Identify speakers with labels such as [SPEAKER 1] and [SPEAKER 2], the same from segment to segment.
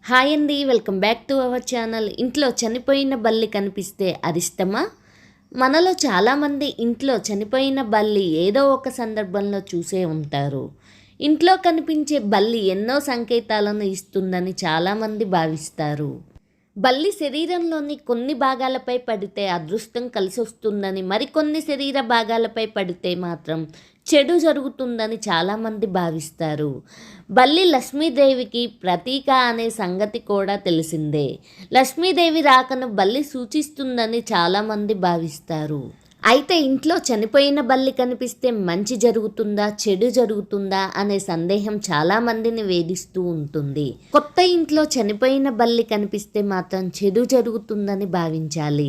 [SPEAKER 1] Hi అండి, welcome back to our channel. ఇంట్లో చనిపోయిన బల్లి కనిపిస్తే అరిష్టమా? మనలో చాలామంది ఇంట్లో చనిపోయిన బల్లి ఏదో ఒక సందర్భంలో చూసే ఉంటారు. ఇంట్లో కనిపించే బల్లి ఎన్నో సంకేతాలను ఇస్తుందని చాలామంది భావిస్తారు. బల్లి శరీరంలోని కొన్ని భాగాలపై పడితే అదృష్టం కలిసొస్తుందని, మరికొన్ని శరీర భాగాలపై పడితే మాత్రం చెడు జరుగుతుందని చాలామంది భావిస్తారు. బల్లి లక్ష్మీదేవికి ప్రతీక అనే సంగతి కూడా తెలిసిందే. లక్ష్మీదేవి రాకను బల్లి సూచిస్తుందని చాలామంది భావిస్తారు. అయితే ఇంట్లో చనిపోయిన బల్లి కనిపిస్తే మంచి జరుగుతుందా, చెడు జరుగుతుందా అనే సందేహం చాలామందిని వేధిస్తూ ఉంటుంది. కొత్త ఇంట్లో చనిపోయిన బల్లి కనిపిస్తే మాత్రం చెడు జరుగుతుందని భావించాలి.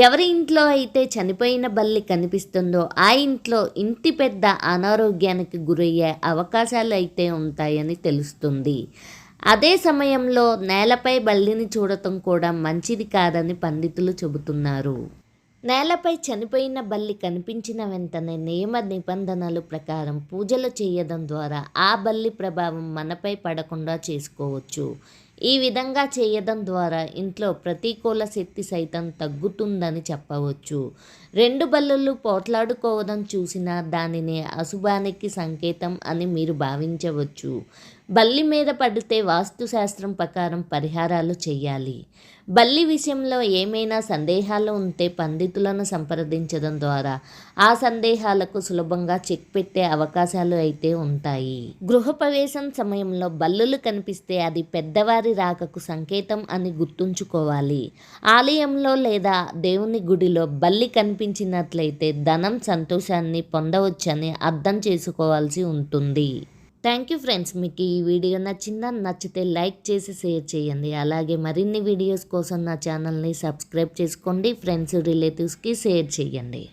[SPEAKER 1] ఎవరి ఇంట్లో అయితే చనిపోయిన బల్లి కనిపిస్తుందో ఆ ఇంట్లో ఇంటి పెద్ద అనారోగ్యానికి గురయ్యే అవకాశాలు అయితే ఉంటాయని తెలుస్తుంది. అదే సమయంలో నేలపై బల్లిని చూడటం కూడా మంచిది కాదని పండితులు చెబుతున్నారు. నేలపై చనిపోయిన బల్లి కనిపించిన వెంటనే నియమ నిబంధనల ప్రకారం పూజలు చేయడం ద్వారా ఆ బల్లి ప్రభావం మనపై పడకుండా చేసుకోవచ్చు. ఈ విధంగా చేయడం ద్వారా ఇంట్లో ప్రతికూల శక్తి సైతం తగ్గుతుందని చెప్పవచ్చు. రెండు బల్లులు పోట్లాడుకోవడం చూసినా దానిని అశుభానికి సంకేతం అని మీరు భావించవచ్చు. బల్లి మీద పడితే వాస్తుశాస్త్రం ప్రకారం పరిహారాలు చేయాలి. బల్లి విషయంలో ఏమైనా సందేహాలు ఉంటే పండితులను సంప్రదించడం ద్వారా ఆ సందేహాలకు సులభంగా చెక్ పెట్టే అవకాశాలు అయితే ఉంటాయి. గృహప్రవేశం సమయంలో బల్లులు కనిపిస్తే అది పెద్దవారి రాకకు సంకేతం అని గుర్తుంచుకోవాలి. ఆలయంలో లేదా దేవుని గుడిలో బల్లి కనిపించినట్లయితే ధనం, సంతోషాన్ని పొందవచ్చని అర్థం చేసుకోవాల్సి ఉంటుంది. Thank you friends. మీకు ఈ వీడియో నచ్చితే లైక్ చేసి షేర్ చేయండి. అలాగే మరిన్ని వీడియోస్ కోసం నా ఛానల్ని సబ్స్క్రైబ్ చేసుకోండి. ఫ్రెండ్స్, రిలేటివ్స్కి షేర్ చేయండి.